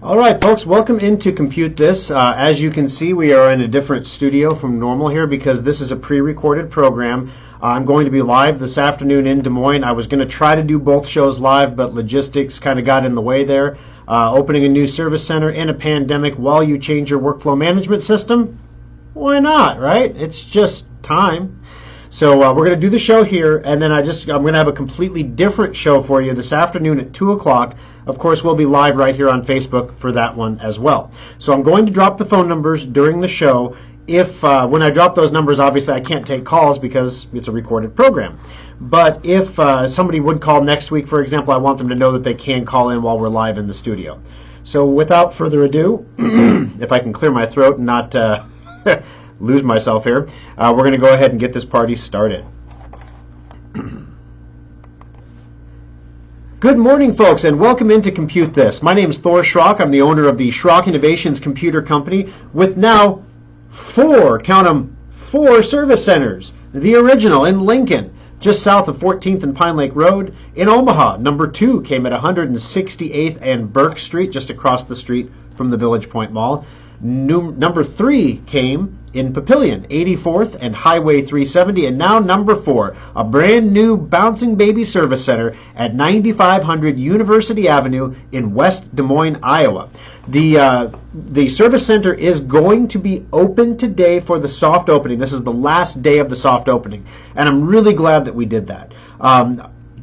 All right, folks, welcome into Compute This. As you can see, we are in a different studio from normal here because this is a pre-recorded program. I'm going to be live this afternoon in Des Moines. I was going to try to do both shows live, but logistics kind of got in the way there. Opening a new service center in a pandemic while you change your workflow management system? Why not, right? It's just time. So we're going to do the show here, and then I'm going to have a completely different show for you this afternoon at 2 o'clock. Of course, we'll be live right here on Facebook for that one as well. So I'm going to drop the phone numbers during the show. If when I drop those numbers, obviously I can't take calls because it's a recorded program. But if somebody would call next week, for example, I want them to know that they can call in while we're live in the studio. So without further ado, if I can clear my throat and not lose myself here, we're going to go ahead and get this party started. Good morning, folks, and welcome into Compute This. My name is Thor Schrock. I'm the owner of the Schrock Innovations Computer Company with now count them, four service centers. The original in Lincoln, just south of 14th and Pine Lake Road. In Omaha, number 2 came at 168th and Burke Street, just across the street from the Village Point Mall. Number 3 came in Papillion, 84th and Highway 370, and now number 4, a brand new bouncing baby service center at 9500 University Avenue in West Des Moines, Iowa. The service center is going to be open today for the soft opening. This is the last day of the soft opening, and I'm really glad that we did that.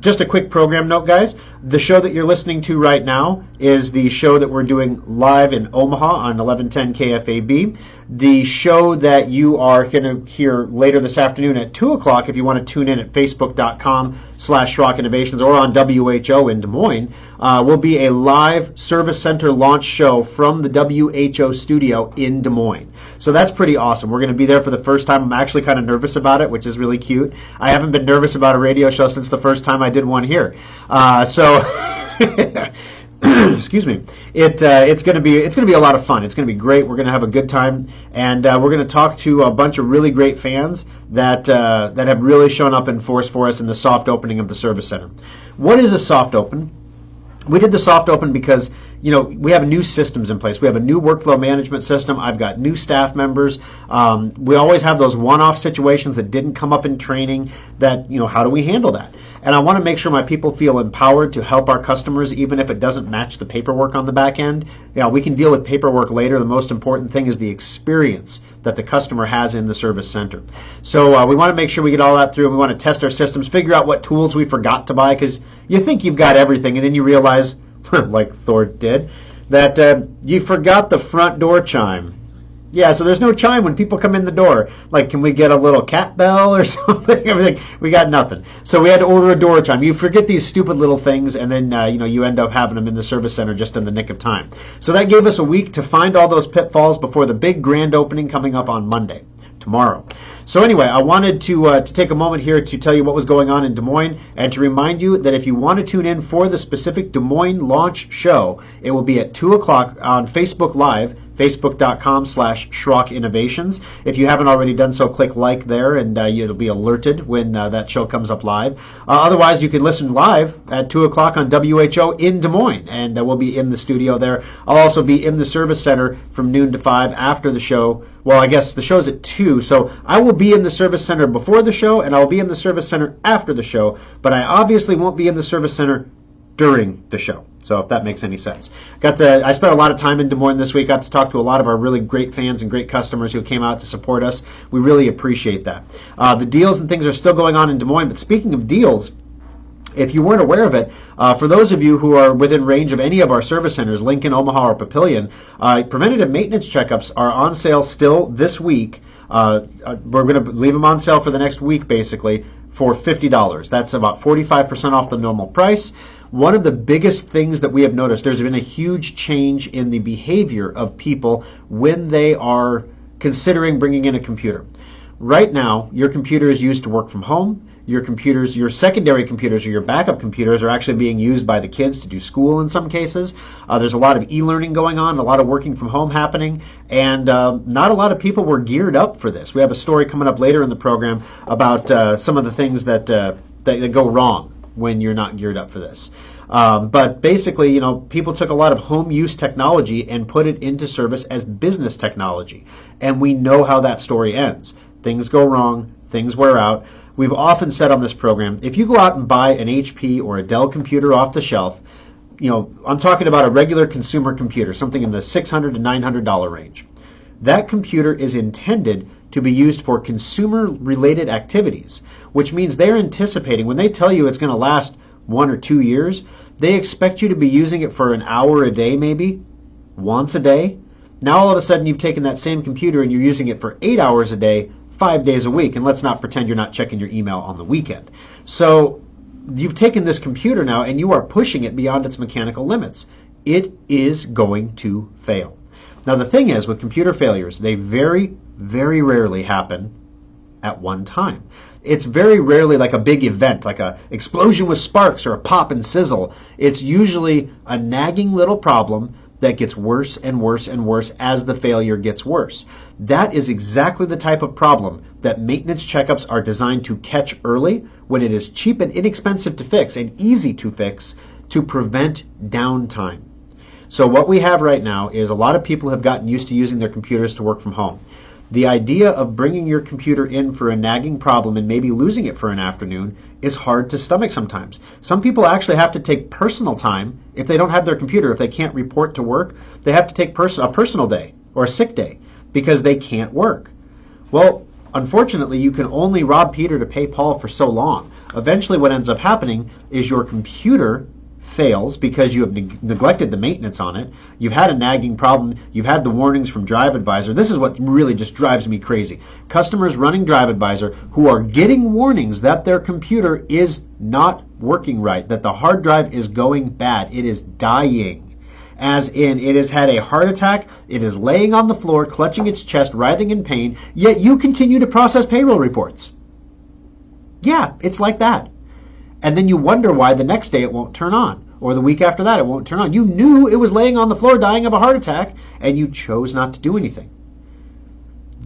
Just a quick program note, guys. The show that you're listening to right now is the show that we're doing live in Omaha on 1110 KFAB. The show that you are going to hear later this afternoon at 2 o'clock, if you want to tune in at facebook.com/Schrock Innovations or on WHO in Des Moines, will be a live service center launch show from the WHO studio in Des Moines. So that's pretty awesome. We're going to be there for the first time. I'm actually kind of nervous about it, which is really cute. I haven't been nervous about a radio show since the first time I did one here. Excuse me. It's going to be a lot of fun. It's going to be great. We're going to have a good time, and we're going to talk to a bunch of really great fans that have really shown up in force for us in the soft opening of the service center. What is a soft open? We did the soft open because, we have new systems in place. We have a new workflow management system. I've got new staff members. We always have those one-off situations that didn't come up in training that, how do we handle that? And I want to make sure my people feel empowered to help our customers, even if it doesn't match the paperwork on the back end. We can deal with paperwork later. The most important thing is the experience that the customer has in the service center. So we want to make sure we get all that through, and we want to test our systems, figure out what tools we forgot to buy, because you think you've got everything, and then you realize, like Thor did, that you forgot the front door chime. Yeah, so there's no chime when people come in the door. Like, can we get a little cat bell or something? Everything. We got nothing. So we had to order a door chime. You forget these stupid little things, and then you end up having them in the service center just in the nick of time. So that gave us a week to find all those pitfalls before the big grand opening coming up on Monday, tomorrow. So anyway, I wanted to take a moment here to tell you what was going on in Des Moines and to remind you that if you want to tune in for the specific Des Moines launch show, it will be at 2 o'clock on Facebook Live, facebook.com/Schrock Innovations. If you haven't already done so, click like there, and you'll be alerted when that show comes up live. Otherwise, you can listen live at 2 o'clock on WHO in Des Moines, and we'll be in the studio there. I'll also be in the service center from noon to 5 after the show. Well, I guess the show's at 2, so I will be in the service center before the show, and I'll be in the service center after the show, but I obviously won't be in the service center during the show. So if that makes any sense. I spent a lot of time in Des Moines this week. Got to talk to a lot of our really great fans and great customers who came out to support us. We really appreciate that. The deals and things are still going on in Des Moines, but speaking of deals, if you weren't aware of it, for those of you who are within range of any of our service centers, Lincoln, Omaha, or Papillion, preventative maintenance checkups are on sale still this week. We're going to leave them on sale for the next week, basically, for $50. That's about 45% off the normal price. One of the biggest things that we have noticed, there's been a huge change in the behavior of people when they are considering bringing in a computer. Right now, your computer is used to work from home. Your secondary computers or your backup computers are actually being used by the kids to do school in some cases. There's a lot of e-learning going on, a lot of working from home happening, and not a lot of people were geared up for this. We have a story coming up later in the program about some of the things that go wrong when you're not geared up for this. But basically, people took a lot of home use technology and put it into service as business technology. And we know how that story ends. Things go wrong, things wear out. We've often said on this program, if you go out and buy an HP or a Dell computer off the shelf, I'm talking about a regular consumer computer, something in the $600 to $900 range. That computer is intended to be used for consumer-related activities, which means they're anticipating, when they tell you it's going to last 1 or 2 years, they expect you to be using it for an hour a day maybe, once a day. Now all of a sudden you've taken that same computer and you're using it for 8 hours a day, 5 days a week, and let's not pretend you're not checking your email on the weekend. So you've taken this computer now and you are pushing it beyond its mechanical limits. It is going to fail. Now the thing is, with computer failures, they very, very rarely happen at one time. It's very rarely like a big event, like a explosion with sparks or a pop and sizzle. It's usually a nagging little problem that gets worse and worse and worse as the failure gets worse. That is exactly the type of problem that maintenance checkups are designed to catch early, when it is cheap and inexpensive to fix and easy to fix, to prevent downtime. So what we have right now is a lot of people have gotten used to using their computers to work from home. The idea of bringing your computer in for a nagging problem and maybe losing it for an afternoon is hard to stomach sometimes. Some people actually have to take personal time if they don't have their computer. If they can't report to work, they have to take a personal day or a sick day because they can't work. Well, unfortunately, you can only rob Peter to pay Paul for so long. Eventually what ends up happening is your computer fails because you have neglected the maintenance on it. You've had a nagging problem. You've had the warnings from Drive Advisor. This is what really just drives me crazy. Customers running Drive Advisor who are getting warnings that their computer is not working right, that the hard drive is going bad. It is dying. As in, it has had a heart attack, it is laying on the floor, clutching its chest, writhing in pain, yet you continue to process payroll reports. Yeah, it's like that. And then you wonder why the next day it won't turn on, or the week after that it won't turn on. You knew it was laying on the floor dying of a heart attack, and you chose not to do anything.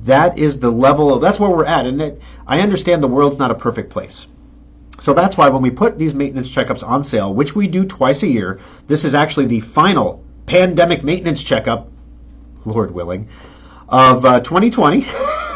That is the level, that's where we're at. And I understand the world's not a perfect place. So that's why when we put these maintenance checkups on sale, which we do twice a year, this is actually the final pandemic maintenance checkup, Lord willing, of 2020.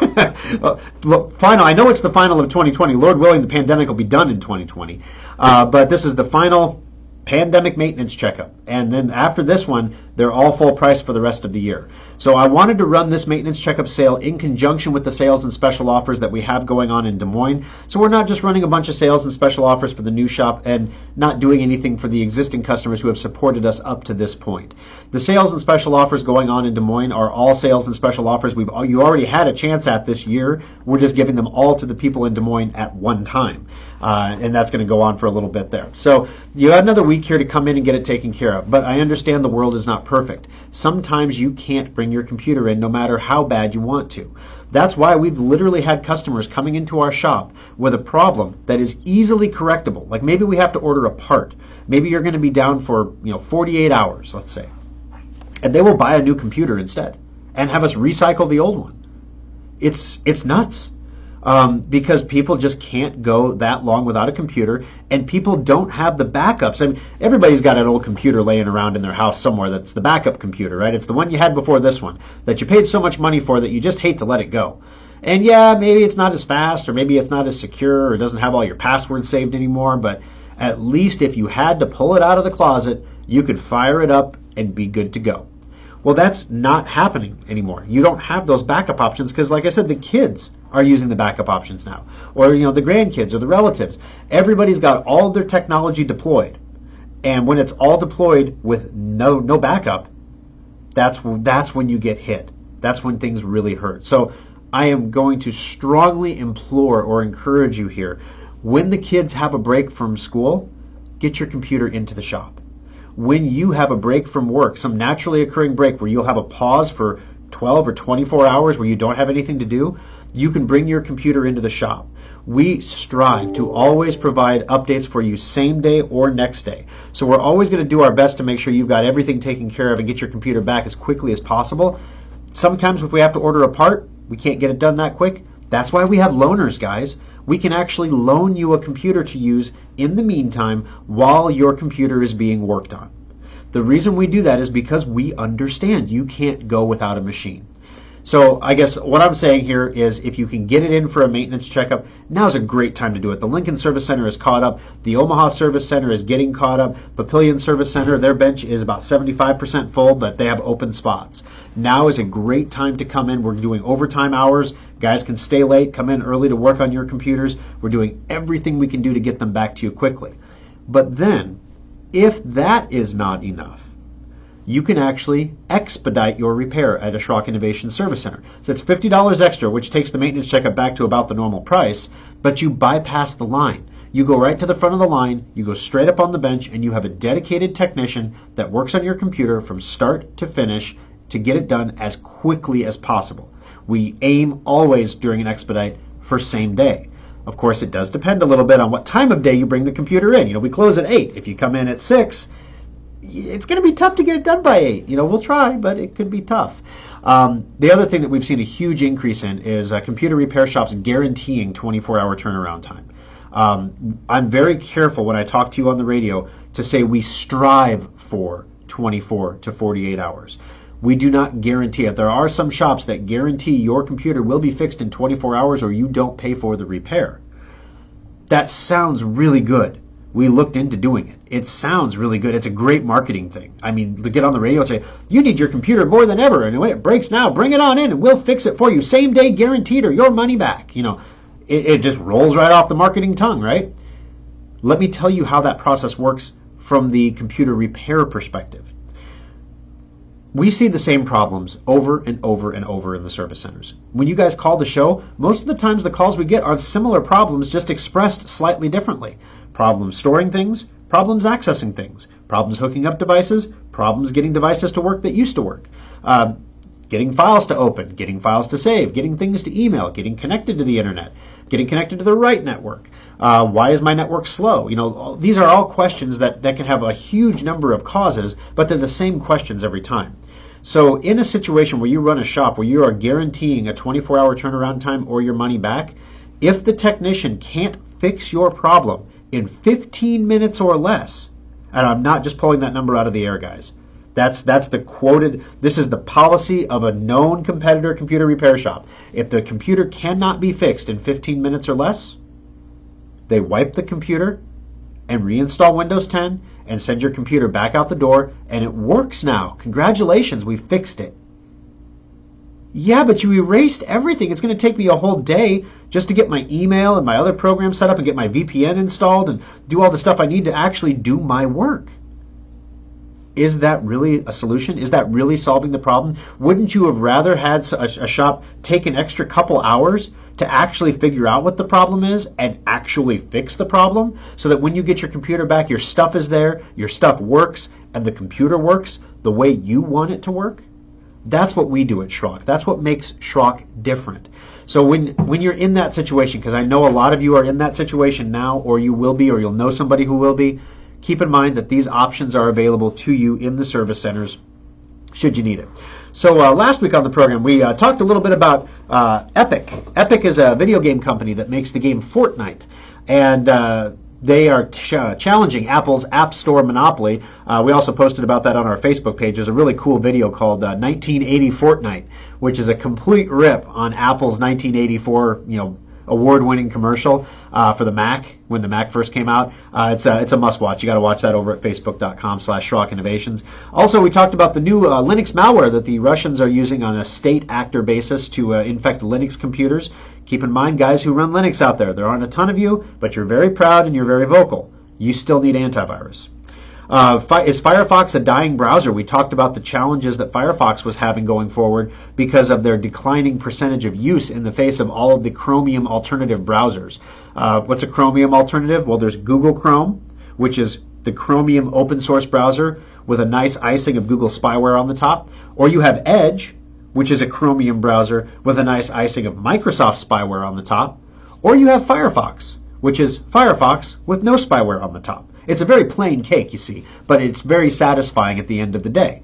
Final. I know it's the final of 2020. Lord willing, the pandemic will be done in 2020. But this is the final pandemic maintenance checkup. And then after this one, they're all full price for the rest of the year. So I wanted to run this maintenance checkup sale in conjunction with the sales and special offers that we have going on in Des Moines. So we're not just running a bunch of sales and special offers for the new shop and not doing anything for the existing customers who have supported us up to this point. The sales and special offers going on in Des Moines are all sales and special offers you already had a chance at this year. We're just giving them all to the people in Des Moines at one time. And that's going to go on for a little bit there. So you have another week here to come in and get it taken care of. But I understand the world is not perfect. Sometimes you can't bring your computer in no matter how bad you want to. That's why we've literally had customers coming into our shop with a problem that is easily correctable. Like maybe we have to order a part. Maybe you're going to be down for 48 hours, let's say. And they will buy a new computer instead and have us recycle the old one. It's nuts. Because people just can't go that long without a computer, and people don't have the backups. I mean, everybody's got an old computer laying around in their house somewhere that's the backup computer, right? It's the one you had before this one that you paid so much money for that you just hate to let it go. And yeah, maybe it's not as fast, or maybe it's not as secure, or it doesn't have all your passwords saved anymore, but at least if you had to pull it out of the closet, you could fire it up and be good to go. Well, that's not happening anymore. You don't have those backup options because, like I said, the kids are using the backup options now. Or, the grandkids or the relatives. Everybody's got all of their technology deployed. And when it's all deployed with no backup, that's when you get hit. That's when things really hurt. So I am going to strongly implore or encourage you here. When the kids have a break from school, get your computer into the shop. When you have a break from work, some naturally occurring break where you'll have a pause for 12 or 24 hours where you don't have anything to do, you can bring your computer into the shop. We strive to always provide updates for you same day or next day. So we're always going to do our best to make sure you've got everything taken care of and get your computer back as quickly as possible. Sometimes if we have to order a part, we can't get it done that quick. That's why we have loaners, guys. We can actually loan you a computer to use in the meantime while your computer is being worked on. The reason we do that is because we understand you can't go without a machine. So I guess what I'm saying here is if you can get it in for a maintenance checkup, now's a great time to do it. The Lincoln Service Center is caught up. The Omaha Service Center is getting caught up. Papillion Service Center, their bench is about 75% full, but they have open spots. Now is a great time to come in. We're doing overtime hours. Guys can stay late, come in early to work on your computers. We're doing everything we can do to get them back to you quickly. But then, if that is not enough, you can actually expedite your repair at a Schrock Innovation Service Center. So it's $50 extra, which takes the maintenance checkup back to about the normal price, but you bypass the line. You go right to the front of the line, you go straight up on the bench, and you have a dedicated technician that works on your computer from start to finish to get it done as quickly as possible. We aim always during an expedite for same day. Of course, it does depend a little bit on what time of day you bring the computer in. We close at 8. If you come in at 6, it's going to be tough to get it done by 8. We'll try, but it could be tough. The other thing that we've seen a huge increase in is computer repair shops guaranteeing 24-hour turnaround time. I'm very careful when I talk to you on the radio to say we strive for 24 to 48 hours. We do not guarantee it. There are some shops that guarantee your computer will be fixed in 24 hours or you don't pay for the repair. That sounds really good. We looked into doing it. It sounds really good. It's a great marketing thing. I mean, to get on the radio and say, you need your computer more than ever, and when it breaks now, bring it on in and we'll fix it for you. Same day guaranteed or your money back. It just rolls right off the marketing tongue, right? Let me tell you how that process works from the computer repair perspective. We see the same problems over and over and over in the service centers. When you guys call the show, most of the times the calls we get are similar problems, just expressed slightly differently. Problems storing things, problems accessing things, problems hooking up devices, problems getting devices to work that used to work, getting files to open, getting files to save, getting things to email, getting connected to the internet, getting connected to the right network. Why is my network slow? These are all questions that can have a huge number of causes, but they're the same questions every time. So in a situation where you run a shop where you are guaranteeing a 24-hour turnaround time or your money back, if the technician can't fix your problem in 15 minutes or less, and I'm not just pulling that number out of the air, guys. That's the quoted, this is the policy of a known competitor computer repair shop. If the computer cannot be fixed in 15 minutes or less, they wipe the computer and reinstall Windows 10 and send your computer back out the door, and it works now. Congratulations, we fixed it. Yeah, but you erased everything. It's going to take me a whole day just to get my email and my other programs set up and get my VPN installed and do all the stuff I need to actually do my work. Is that really a solution? Is that really solving the problem? Wouldn't you have rather had a shop take an extra couple hours to actually figure out what the problem is and actually fix the problem so that when you get your computer back, your stuff is there, your stuff works, and the computer works the way you want it to work? That's what we do at Schrock. That's what makes Schrock different. So when you're in that situation, because I know a lot of you are in that situation now, or you will be, or you'll know somebody who will be, keep in mind that these options are available to you in the service centers should you need it. So last week on the program, we talked a little bit about Epic. Epic is a video game company that makes the game Fortnite. And they are challenging Apple's App Store monopoly. We also posted about that on our Facebook page. There's a really cool video called 1980 Fortnite, which is a complete rip on Apple's 1984, award-winning commercial for the Mac when the Mac first came out. It's a must-watch. You got to watch that over at facebook.com/Schrock Innovations. Also, we talked about the new Linux malware that the Russians are using on a state actor basis to infect Linux computers. Keep in mind, guys who run Linux out there, there aren't a ton of you, but you're very proud and you're very vocal. You still need antivirus. Is Firefox a dying browser? We talked about the challenges that Firefox was having going forward because of their declining percentage of use in the face of all of the Chromium alternative browsers. What's a Chromium alternative? Well, there's Google Chrome, which is the Chromium open source browser with a nice icing of Google spyware on the top. Or you have Edge, which is a Chromium browser with a nice icing of Microsoft spyware on the top. Or you have Firefox, which is Firefox with no spyware on the top. It's a very plain cake, you see, but it's very satisfying at the end of the day.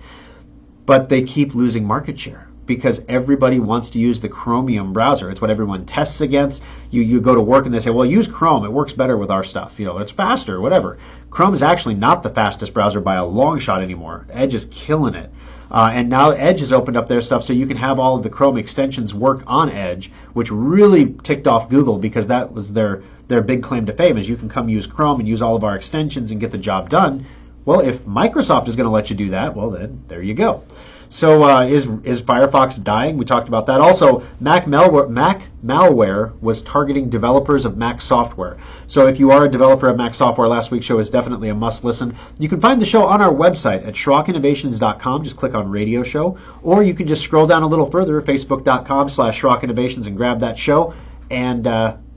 But they keep losing market share. because everybody wants to use the Chromium browser. It's what everyone tests against. You go to work and they say, well, use Chrome. It works better with our stuff. It's faster, whatever. Chrome is actually not the fastest browser by a long shot anymore. Edge is killing it. And now Edge has opened up their stuff so you can have all of the Chrome extensions work on Edge, which really ticked off Google because that was their big claim to fame is you can come use Chrome and use all of our extensions and get the job done. Well, if Microsoft is going to let you do that, well, then there you go. So is Firefox dying? We talked about that. Also, Mac malware was targeting developers of Mac software. So if you are a developer of Mac software, last week's show is definitely a must listen. You can find the show on our website at schrockinnovations.com. Just click on radio show. Or you can just scroll down a little further, facebook.com/schrockinnovations, and grab that show. And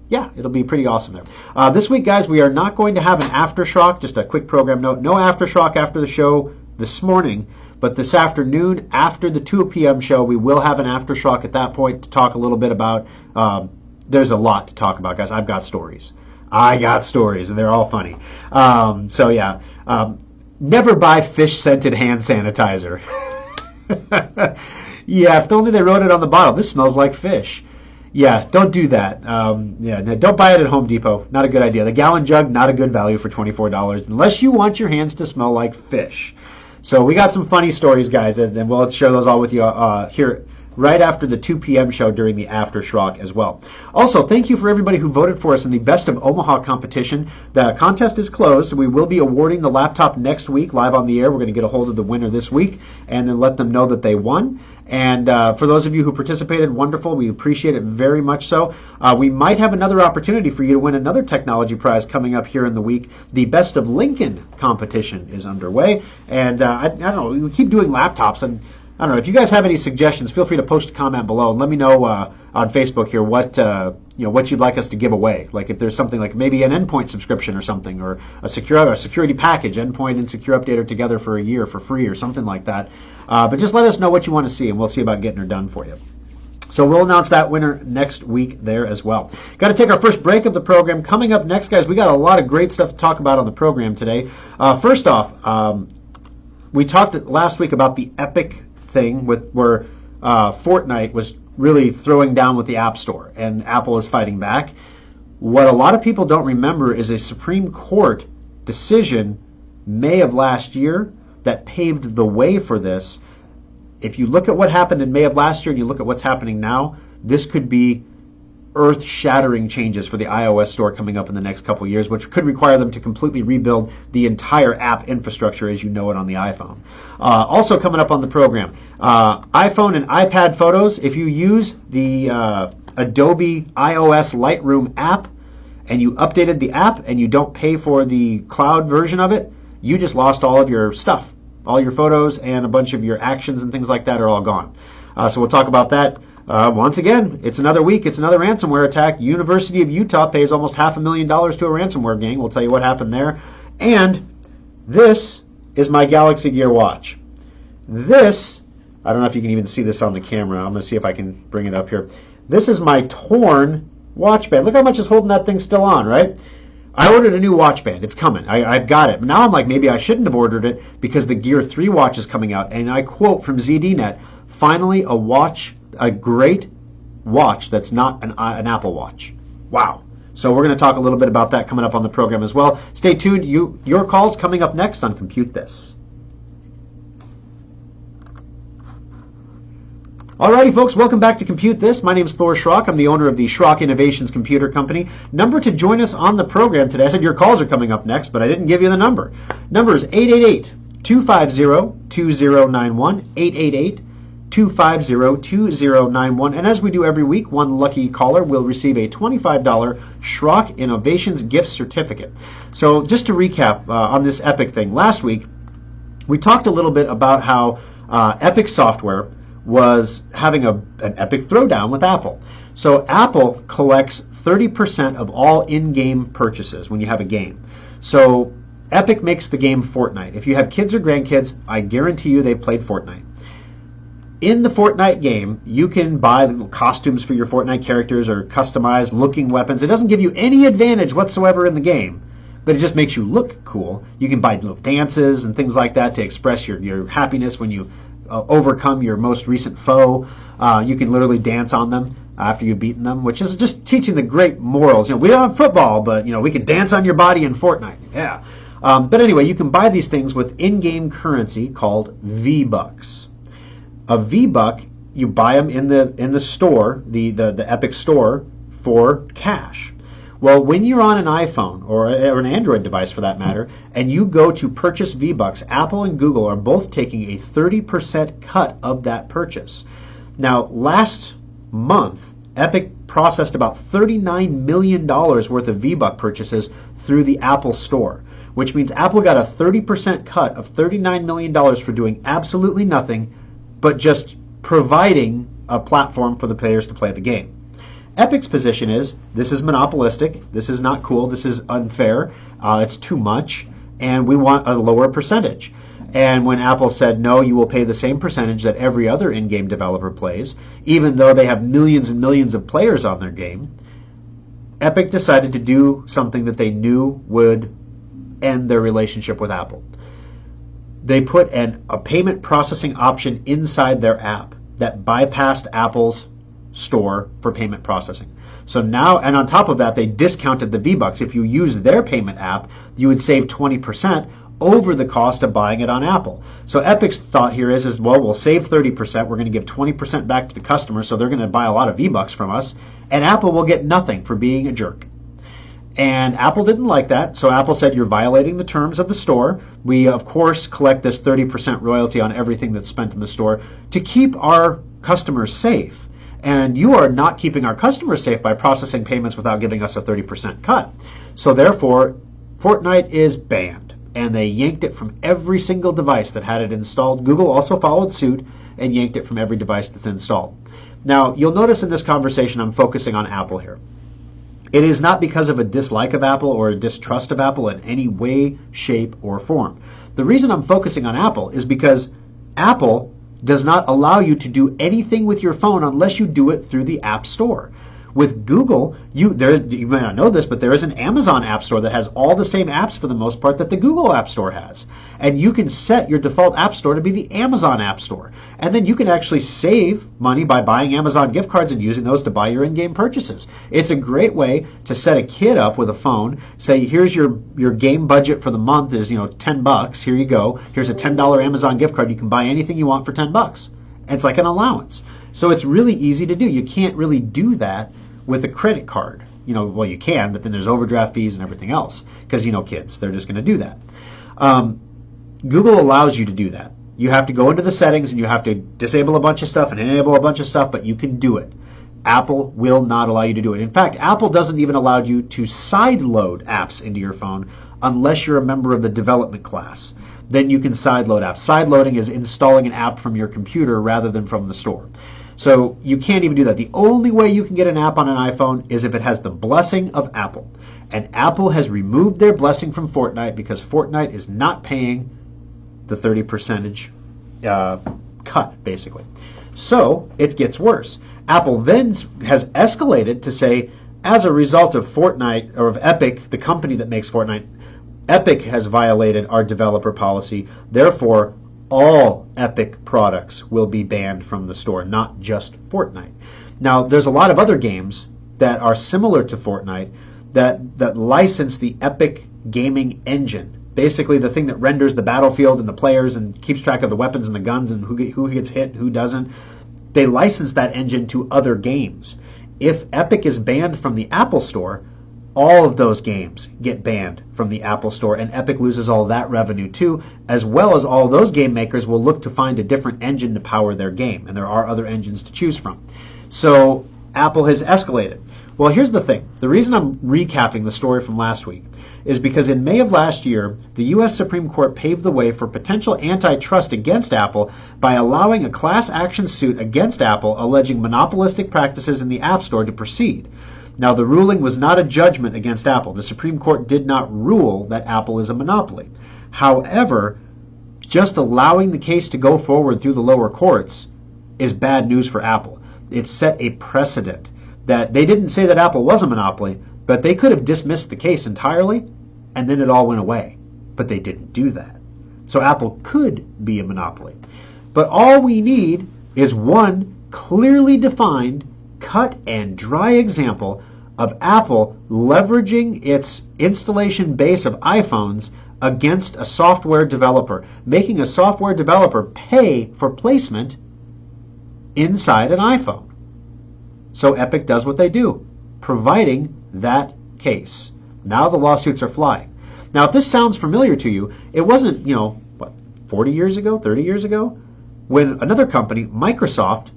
yeah, it'll be pretty awesome there. This week, guys, we are not going to have an aftershock. Just a quick program note. No aftershock after the show this morning. But this afternoon, after the 2 p.m. show, we will have an aftershock at that point to talk a little bit about, there's a lot to talk about, guys. I've got stories. And they're all funny. So, yeah. Never buy fish-scented hand sanitizer. Yeah, if only they wrote it on the bottle. This smells like fish. Yeah, don't do that. Don't buy it at Home Depot. Not a good idea. The gallon jug, not a good value for $24, unless you want your hands to smell like fish. So we got some funny stories, guys, and we'll share those all with you here right after the 2 p.m. show during the Aftershock as well. Also, thank you for everybody who voted for us in the Best of Omaha competition. The contest is closed. We will be awarding the laptop next week live on the air. We're going to get a hold of the winner this week and then let them know that they won. And for those of you who participated, wonderful. We appreciate it very much so. We might have another opportunity for you to win another technology prize coming up here in the week. The Best of Lincoln competition is underway. And I don't know, we keep doing laptops. And I don't know, if you guys have any suggestions, feel free to post a comment below and let me know on Facebook here what you'd like us to give away. Like if there's something like maybe an endpoint subscription or something, or a security package, endpoint and secure updater together for a year for free or something like that. But just let us know what you want to see and we'll see about getting her done for you. So we'll announce that winner next week there as well. Got to take our first break of the program. Coming up next, guys, we got a lot of great stuff to talk about on the program today. First off, we talked last week about the Epic thing where Fortnite was really throwing down with the App Store and Apple is fighting back. What a lot of people don't remember is a Supreme Court decision May of last year that paved the way for this. If you look at what happened in May of last year and you look at what's happening now, this could be earth-shattering changes for the iOS store coming up in the next couple of years, which could require them to completely rebuild the entire app infrastructure as you know it on the iPhone. Also coming up on the program, iPhone and iPad photos. If you use the Adobe iOS Lightroom app and you updated the app and you don't pay for the cloud version of it, you just lost all of your stuff. All your photos and a bunch of your actions and things like that are all gone. So we'll talk about that. Once again, it's another week. It's another ransomware attack. University of Utah pays almost $500,000 to a ransomware gang. We'll tell you what happened there. And this is my Galaxy Gear watch. This, I don't know if you can even see this on the camera. I'm going to see if I can bring it up here. This is my torn watch band. Look how much is holding that thing still on, right? I ordered a new watch band. It's coming. I've got it. Now I'm like, maybe I shouldn't have ordered it because the Gear 3 watch is coming out. And I quote from ZDNet, finally a great watch that's not an Apple Watch. Wow. So we're going to talk a little bit about that coming up on the program as well. Stay tuned. Your call's coming up next on Compute This. Alrighty, folks, welcome back to Compute This. My name is Thor Schrock. I'm the owner of the Schrock Innovations Computer Company. Number to join us on the program today. I said your calls are coming up next, but I didn't give you the number. Number is 888-250-2091, 888-250-2091. And as we do every week, one lucky caller will receive a $25 Schrock Innovations gift certificate. So just to recap on this Epic thing, last week we talked a little bit about how Epic Software was having an epic throwdown with Apple. So Apple collects 30% of all in-game purchases when you have a game. So Epic makes the game Fortnite. If you have kids or grandkids, I guarantee you they've played Fortnite. In the Fortnite game, you can buy little costumes for your Fortnite characters or customized looking weapons. It doesn't give you any advantage whatsoever in the game, but it just makes you look cool. You can buy little dances and things like that to express your happiness when you overcome your most recent foe. You can literally dance on them after you've beaten them, which is just teaching the great morals. We don't have football, but we can dance on your body in Fortnite. Yeah. But anyway, you can buy these things with in-game currency called V-Bucks. A V-Buck, you buy them in the store, the Epic store, for cash. Well, when you're on an iPhone or an Android device for that matter, and you go to purchase V-Bucks, Apple and Google are both taking a 30% cut of that purchase. Now, last month, Epic processed about $39 million worth of V-Buck purchases through the Apple Store, which means Apple got a 30% cut of $39 million for doing absolutely nothing but just providing a platform for the players to play the game. Epic's position is, this is monopolistic, this is not cool, this is unfair, it's too much, and we want a lower percentage. And when Apple said, no, you will pay the same percentage that every other in-game developer plays, even though they have millions and millions of players on their game, Epic decided to do something that they knew would end their relationship with Apple. They put a payment processing option inside their app that bypassed Apple's store for payment processing. So now, and on top of that, they discounted the V-Bucks. If you used their payment app, you would save 20% over the cost of buying it on Apple. So Epic's thought here is well, we'll save 30%, we're going to give 20% back to the customer, so they're going to buy a lot of V-Bucks from us, and Apple will get nothing for being a jerk. And Apple didn't like that, so Apple said, you're violating the terms of the store. We, of course, collect this 30% royalty on everything that's spent in the store to keep our customers safe. And you are not keeping our customers safe by processing payments without giving us a 30% cut. So therefore, Fortnite is banned. And they yanked it from every single device that had it installed. Google also followed suit and yanked it from every device that's installed. Now, you'll notice in this conversation I'm focusing on Apple here. It is not because of a dislike of Apple or a distrust of Apple in any way, shape, or form. The reason I'm focusing on Apple is because Apple does not allow you to do anything with your phone unless you do it through the App Store. With Google, you may not know this, but there is an Amazon App Store that has all the same apps for the most part that the Google App Store has. And you can set your default App Store to be the Amazon App Store. And then you can actually save money by buying Amazon gift cards and using those to buy your in-game purchases. It's a great way to set a kid up with a phone. Say, here's your game budget for the month is $10. Here you go. Here's a $10 Amazon gift card. You can buy anything you want for $10. It's like an allowance. So it's really easy to do. You can't really do that with a credit card. Well, you can, but then there's overdraft fees and everything else because, kids, they're just going to do that. Google allows you to do that. You have to go into the settings and you have to disable a bunch of stuff and enable a bunch of stuff, but you can do it. Apple will not allow you to do it. In fact, Apple doesn't even allow you to sideload apps into your phone unless you're a member of the development class. Then you can sideload apps. Sideloading is installing an app from your computer rather than from the store. So you can't even do that. The only way you can get an app on an iPhone is if it has the blessing of Apple. And Apple has removed their blessing from Fortnite because Fortnite is not paying the 30% cut, basically. So it gets worse. Apple then has escalated to say, as a result of Fortnite, or of Epic, the company that makes Fortnite, Epic has violated our developer policy. Therefore, all Epic products will be banned from the store, not just Fortnite. Now, there's a lot of other games that are similar to Fortnite that license the Epic gaming engine. Basically, the thing that renders the battlefield and the players and keeps track of the weapons and the guns and who gets hit and who doesn't. They license that engine to other games. If Epic is banned from the Apple Store, all of those games get banned from the Apple Store, and Epic loses all that revenue too, as well as all those game makers will look to find a different engine to power their game, and there are other engines to choose from. So Apple has escalated. Well, here's the thing. The reason I'm recapping the story from last week is because in May of last year, the U.S. Supreme Court paved the way for potential antitrust against Apple by allowing a class action suit against Apple alleging monopolistic practices in the App Store to proceed. Now, the ruling was not a judgment against Apple. The Supreme Court did not rule that Apple is a monopoly. However, just allowing the case to go forward through the lower courts is bad news for Apple. It set a precedent that they didn't say that Apple was a monopoly, but they could have dismissed the case entirely, and then it all went away. But they didn't do that. So Apple could be a monopoly. But all we need is one clearly defined, cut and dry example of Apple leveraging its installation base of iPhones against a software developer, making a software developer pay for placement inside an iPhone. So Epic does what they do, providing that case. Now the lawsuits are flying. Now, if this sounds familiar to you, it wasn't, 40 years ago, 30 years ago, when another company, Microsoft,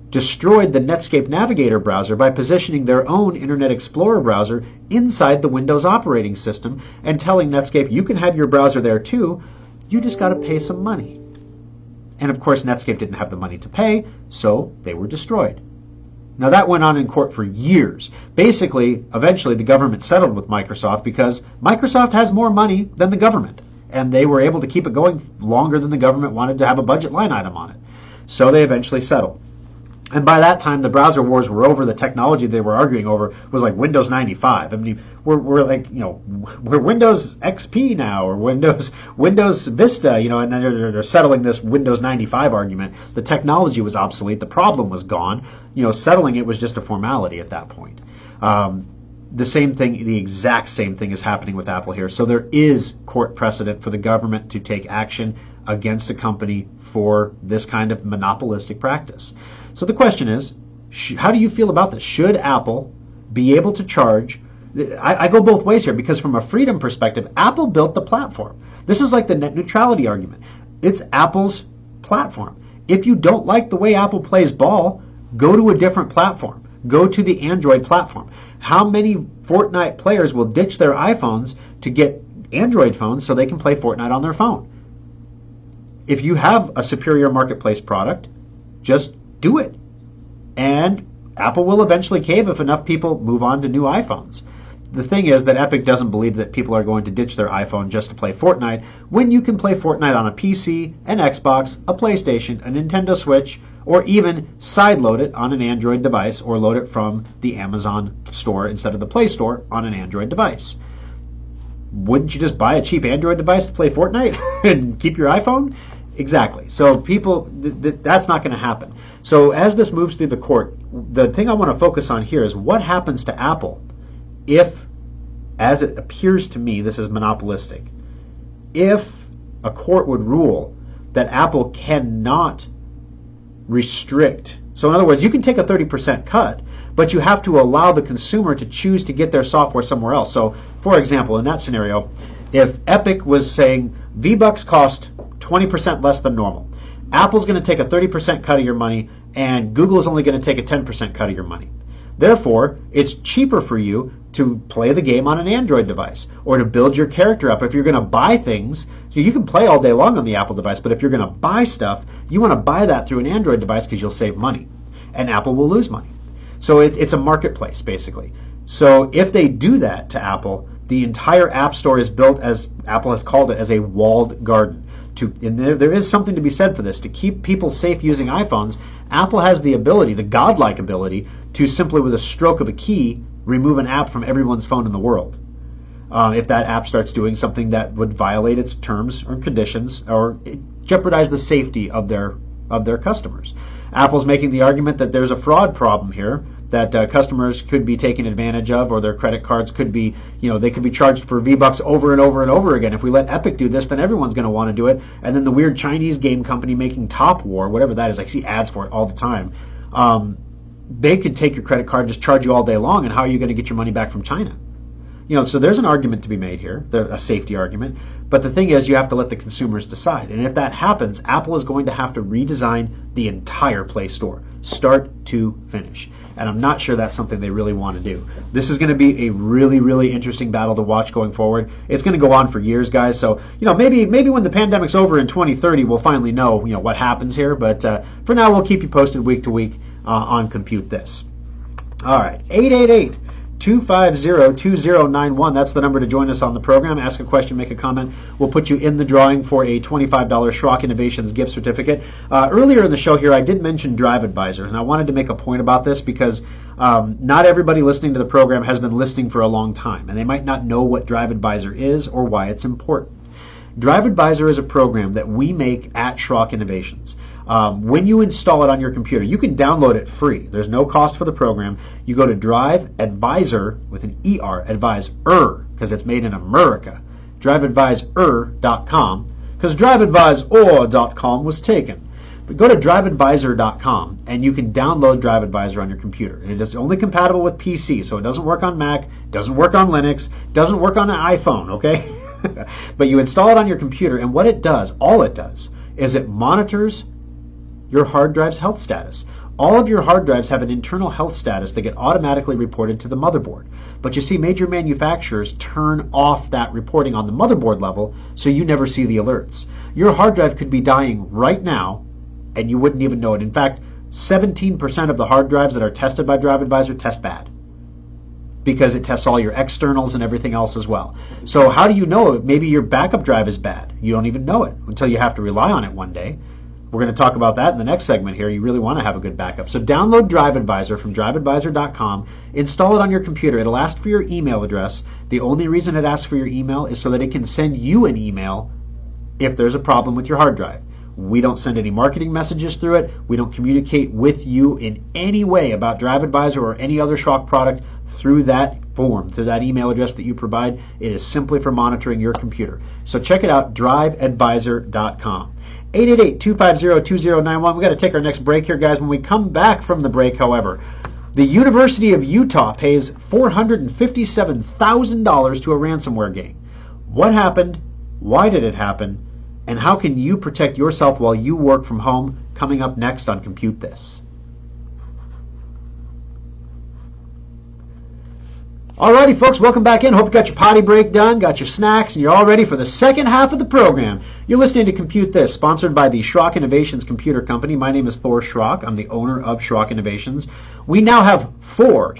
destroyed the Netscape Navigator browser by positioning their own Internet Explorer browser inside the Windows operating system and telling Netscape, you can have your browser there too, you just got to pay some money. And of course, Netscape didn't have the money to pay, so they were destroyed. Now that went on in court for years. Basically, eventually the government settled with Microsoft because Microsoft has more money than the government, and they were able to keep it going longer than the government wanted to have a budget line item on it. So they eventually settled. And by that time, the browser wars were over. The technology they were arguing over was like Windows 95. I mean, we're like, we're Windows XP now, or Windows Vista, and then they're settling this Windows 95 argument. The technology was obsolete. The problem was gone. Settling it was just a formality at that point. The same thing, the exact same thing is happening with Apple here. So there is court precedent for the government to take action against a company for this kind of monopolistic practice. So the question is, how do you feel about this? Should Apple be able to charge? I go both ways here because from a freedom perspective, Apple built the platform. This is like the net neutrality argument. It's Apple's platform. If you don't like the way Apple plays ball, go to a different platform. Go to the Android platform. How many Fortnite players will ditch their iPhones to get Android phones so they can play Fortnite on their phone? If you have a superior marketplace product, just do it. And Apple will eventually cave if enough people move on to new iPhones. The thing is that Epic doesn't believe that people are going to ditch their iPhone just to play Fortnite when you can play Fortnite on a PC, an Xbox, a PlayStation, a Nintendo Switch, or even sideload it on an Android device or load it from the Amazon store instead of the Play Store on an Android device. Wouldn't you just buy a cheap Android device to play Fortnite and keep your iPhone? Exactly. So people, that's not going to happen. So as this moves through the court, the thing I want to focus on here is what happens to Apple if, as it appears to me, this is monopolistic, if a court would rule that Apple cannot restrict. So in other words, you can take a 30% cut, but you have to allow the consumer to choose to get their software somewhere else. So for example, in that scenario, if Epic was saying V-Bucks cost 20% less than normal, Apple's going to take a 30% cut of your money, and Google is only going to take a 10% cut of your money. Therefore, it's cheaper for you to play the game on an Android device or to build your character up. If you're going to buy things, so you can play all day long on the Apple device, but if you're going to buy stuff, you want to buy that through an Android device because you'll save money, and Apple will lose money. So it's a marketplace, basically. So if they do that to Apple, the entire App Store is built, as Apple has called it, as a walled garden. And there is something to be said for this. To keep people safe using iPhones, Apple has the ability, the godlike ability, to simply with a stroke of a key remove an app from everyone's phone in the world. If that app starts doing something that would violate its terms or conditions or jeopardize the safety of their customers. Apple's making the argument that there's a fraud problem here, that customers could be taken advantage of, or their credit cards could be, they could be charged for V-Bucks over and over and over again. If we let Epic do this, then everyone's going to want to do it. And then the weird Chinese game company making Top War, whatever that is, I see ads for it all the time. They could take your credit card, just charge you all day long, and how are you going to get your money back from China? So there's an argument to be made here, a safety argument. But the thing is, you have to let the consumers decide. And if that happens, Apple is going to have to redesign the entire Play Store, start to finish. And I'm not sure that's something they really want to do. This is going to be a really, really interesting battle to watch going forward. It's going to go on for years, guys. So, maybe when the pandemic's over in 2030, we'll finally know, what happens here. But for now, we'll keep you posted week to week on Compute This. All right, 888-250-2091. That's the number to join us on the program. Ask a question, make a comment. We'll put you in the drawing for a $25 Schrock Innovations gift certificate. Earlier in the show here, I did mention Drive Advisor, and I wanted to make a point about this because not everybody listening to the program has been listening for a long time, and they might not know what Drive Advisor is or why it's important. Drive Advisor is a program that we make at Schrock Innovations. When you install it on your computer, you can download it free. There's no cost for the program. You go to Drive Advisor with an ER, Advisor, because it's made in America, driveadvisor.com, because driveadvisor.com was taken. But go to driveadvisor.com and you can download Drive Advisor on your computer. And it is only compatible with PC, so it doesn't work on Mac, doesn't work on Linux, doesn't work on an iPhone, okay? But you install it on your computer, and what it does, all it does, is it monitors your hard drive's health status. All of your hard drives have an internal health status that get automatically reported to the motherboard. But you see, major manufacturers turn off that reporting on the motherboard level, so you never see the alerts. Your hard drive could be dying right now, and you wouldn't even know it. In fact, 17% of the hard drives that are tested by Drive Advisor test bad, because it tests all your externals and everything else as well. So how do you know maybe your backup drive is bad? You don't even know it until you have to rely on it one day. We're going to talk about that in the next segment here. You really want to have a good backup. So download Drive Advisor from driveadvisor.com, install it on your computer. It'll ask for your email address. The only reason it asks for your email is so that it can send you an email if there's a problem with your hard drive. We don't send any marketing messages through it. We don't communicate with you in any way about Drive Advisor or any other Schrock product through that form, through that email address that you provide. It is simply for monitoring your computer. So check it out, driveadvisor.com. 888-250-2091. We've got to take our next break here, guys. When we come back from the break, however, the University of Utah pays $457,000 to a ransomware gang. What happened? Why did it happen? And how can you protect yourself while you work from home? Coming up next on Compute This. Alrighty, folks, welcome back in. Hope you got your potty break done, got your snacks, and you're all ready for the second half of the program. You're listening to Compute This, sponsored by the Schrock Innovations Computer Company. My name is Thor Schrock. I'm the owner of Schrock Innovations. We now have four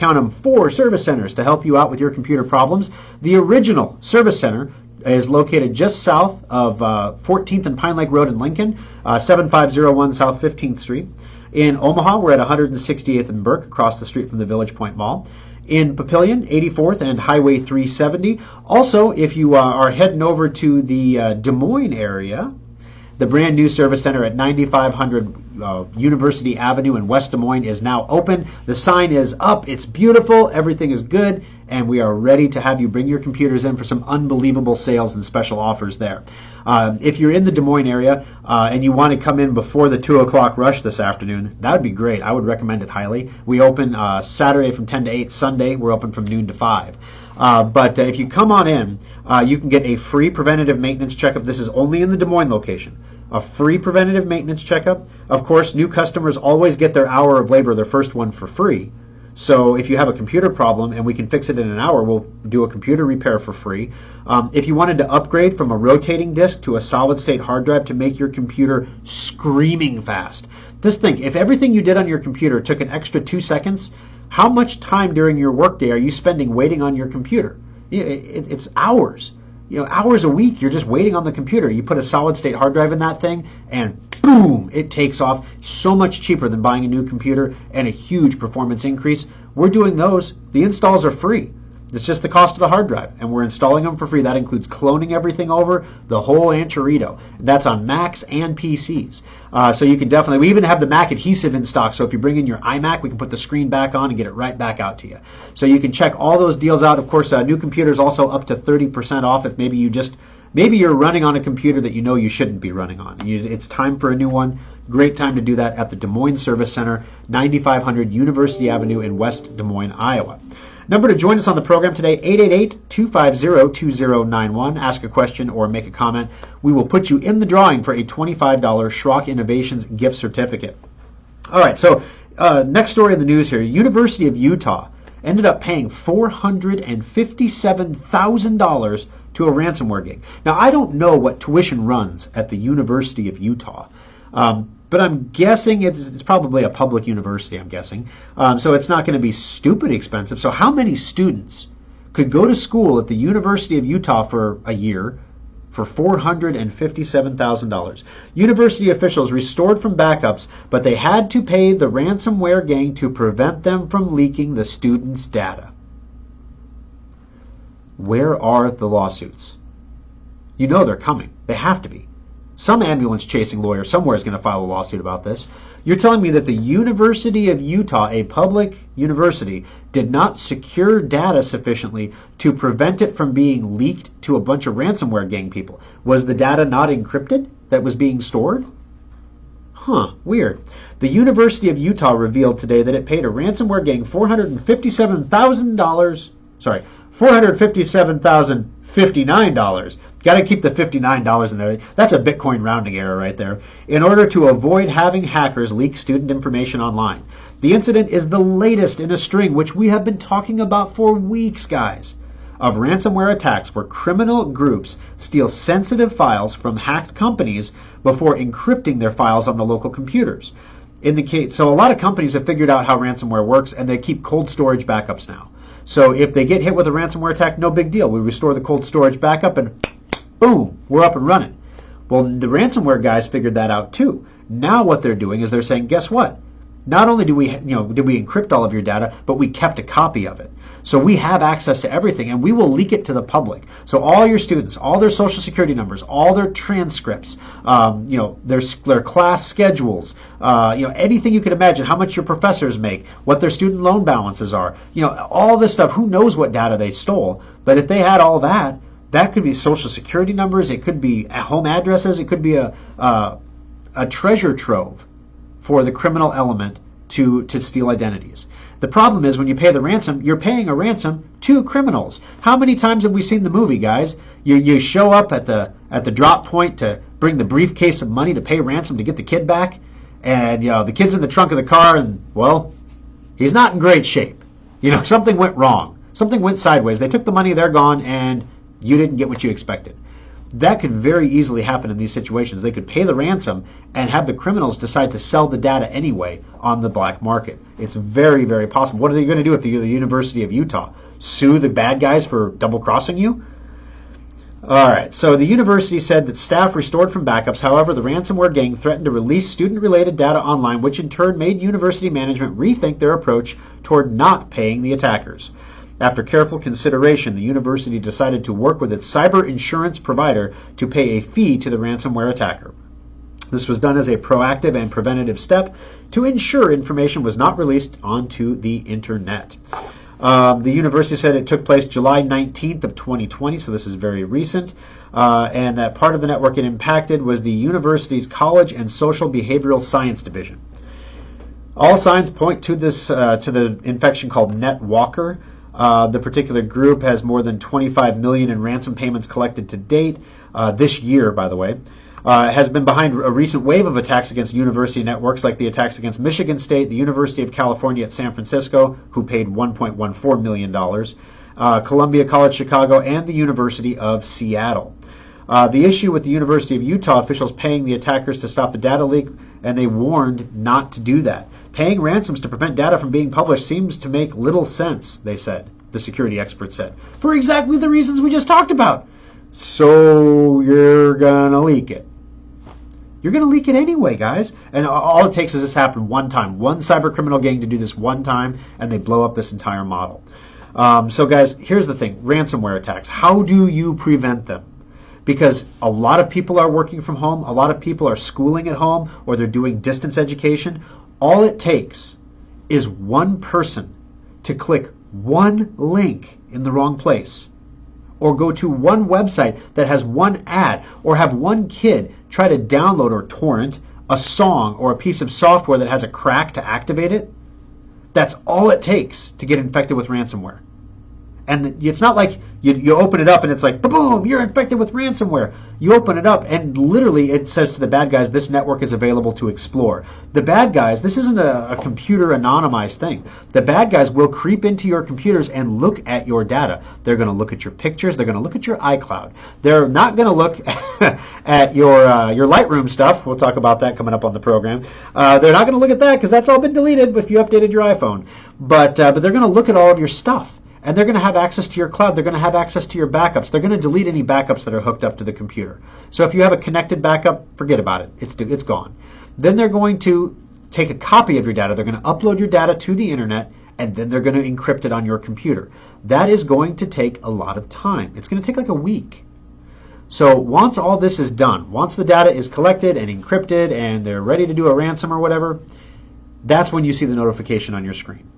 service centers to help you out with your computer problems. The original service center is located just south of 14th and Pine Lake Road in Lincoln, 7501 South 15th Street. In Omaha, we're at 168th and Burke, across the street from the Village Point Mall. In Papillion, 84th and Highway 370. Also, if you are heading over to the Des Moines area, the brand new service center at 9500 University Avenue in West Des Moines is now open. The sign is up. It's beautiful. Everything is good. And we are ready to have you bring your computers in for some unbelievable sales and special offers there. If you're in the Des Moines area and you want to come in before the 2 o'clock rush this afternoon, that would be great. I would recommend it highly. We open Saturday from 10 to 8. Sunday, we're open from noon to 5. But if you come on in, you can get a free preventative maintenance checkup. This is only in the Des Moines location. A free preventative maintenance checkup. Of course, new customers always get their hour of labor, their first one, for free. So if you have a computer problem and we can fix it in an hour, we'll do a computer repair for free. If you wanted to upgrade from a rotating disk to a solid-state hard drive to make your computer screaming fast, just think, if everything you did on your computer took an extra 2 seconds, how much time during your workday are you spending waiting on your computer? It's hours. Hours a week, you're just waiting on the computer. You put a solid-state hard drive in that thing, and boom, it takes off. So much cheaper than buying a new computer and a huge performance increase. We're doing those. The installs are free. It's just the cost of the hard drive, and we're installing them for free. That includes cloning everything over, the whole Anchorito. That's on Macs and PCs. So you can definitely, we even have the Mac adhesive in stock, so if you bring in your iMac, we can put the screen back on and get it right back out to you. So you can check all those deals out. Of course, new computers also up to 30% off if maybe you're running on a computer that you know you shouldn't be running on. It's time for a new one. Great time to do that at the Des Moines Service Center, 9500 University Avenue in West Des Moines, Iowa. Number to join us on the program today, 888-250-2091. Ask a question or make a comment. We will put you in the drawing for a $25 Schrock Innovations gift certificate. All right, so next story in the news here. University of Utah ended up paying $457,000 to a ransomware gang. Now, I don't know what tuition runs at the University of Utah, but I'm guessing it's probably a public university, I'm guessing. So it's not going to be stupid expensive. So how many students could go to school at the University of Utah for a year for $457,000? University officials restored from backups, but they had to pay the ransomware gang to prevent them from leaking the students' data. Where are the lawsuits? You know they're coming. They have to be. some ambulance chasing lawyer somewhere is going to file a lawsuit about this. You're telling me that the University of Utah, a public university, did not secure data sufficiently to prevent it from being leaked to a bunch of ransomware gang people. Was the data not encrypted that was being stored? Huh, weird. The University of Utah revealed today that it paid a ransomware gang $457,059. Got to keep the $59 in there. That's a Bitcoin rounding error right there. In order to avoid having hackers leak student information online. The incident is the latest in a string which we have been talking about for weeks, guys, of ransomware attacks where criminal groups steal sensitive files from hacked companies before encrypting their files on the local computers. So a lot of companies have figured out how ransomware works, and they keep cold storage backups now. So if they get hit with a ransomware attack, no big deal. We restore the cold storage backup and boom, we're up and running. Well, the ransomware guys figured that out too. Now what they're doing is they're saying, guess what? Not only did we encrypt all of your data, but we kept a copy of it. So we have access to everything, and we will leak it to the public. So all your students, all their social security numbers, all their transcripts, their class schedules, anything you can imagine, how much your professors make, what their student loan balances are, all this stuff. Who knows what data they stole? But if they had all that, that could be social security numbers, it could be home addresses, it could be a treasure trove for the criminal element to steal identities. The problem is when you pay the ransom, you're paying a ransom to criminals. How many times have we seen the movie, guys? You show up at the drop point to bring the briefcase of money to pay ransom to get the kid back, and the kid's in the trunk of the car, and well, he's not in great shape. Something went wrong. Something went sideways. They took the money, they're gone, and you didn't get what you expected. That could very easily happen in these situations. They could pay the ransom and have the criminals decide to sell the data anyway on the black market. It's very, very possible. What are they going to do if you're the University of Utah? Sue the bad guys for double-crossing you? All right, so the university said that staff restored from backups. However, the ransomware gang threatened to release student-related data online, which in turn made university management rethink their approach toward not paying the attackers. After careful consideration, the university decided to work with its cyber insurance provider to pay a fee to the ransomware attacker. This was done as a proactive and preventative step to ensure information was not released onto the internet. The university said it took place July 19th of 2020, so this is very recent, and that part of the network it impacted was the university's College and Social Behavioral Science Division. All signs point to this to the infection called NetWalker. The particular group has more than $25 million in ransom payments collected to date this year, by the way. Has been behind a recent wave of attacks against university networks like the attacks against Michigan State, the University of California at San Francisco, who paid $1.14 million, Columbia College Chicago, and the University of Seattle. The issue with the University of Utah officials paying the attackers to stop the data leak, and they warned not to do that. Paying ransoms to prevent data from being published seems to make little sense, they said, the security experts said, for exactly the reasons we just talked about. So you're going to leak it. You're going to leak it anyway, guys. And all it takes is this happen one time. One cyber criminal gang to do this one time, and they blow up this entire model. So, guys, here's the thing. Ransomware attacks. How do you prevent them? Because a lot of people are working from home. A lot of people are schooling at home, or they're doing distance education. All it takes is one person to click one link in the wrong place, or go to one website that has one ad, or have one kid try to download or torrent a song or a piece of software that has a crack to activate it. That's all it takes to get infected with ransomware. And it's not like you open it up and it's like, boom, you're infected with ransomware. You open it up and literally it says to the bad guys, this network is available to explore. The bad guys, this isn't a computer anonymized thing. The bad guys will creep into your computers and look at your data. They're going to look at your pictures. They're going to look at your iCloud. They're not going to look at your Lightroom stuff. We'll talk about that coming up on the program. They're not going to look at that because that's all been deleted if you updated your iPhone. But they're going to look at all of your stuff. And they're going to have access to your cloud. They're going to have access to your backups. They're going to delete any backups that are hooked up to the computer. So if you have a connected backup, forget about it. It's gone. Then they're going to take a copy of your data. They're going to upload your data to the internet, and then they're going to encrypt it on your computer. That is going to take a lot of time. It's going to take like a week. So once all this is done, once the data is collected and encrypted and they're ready to do a ransom or whatever, that's when you see the notification on your screen.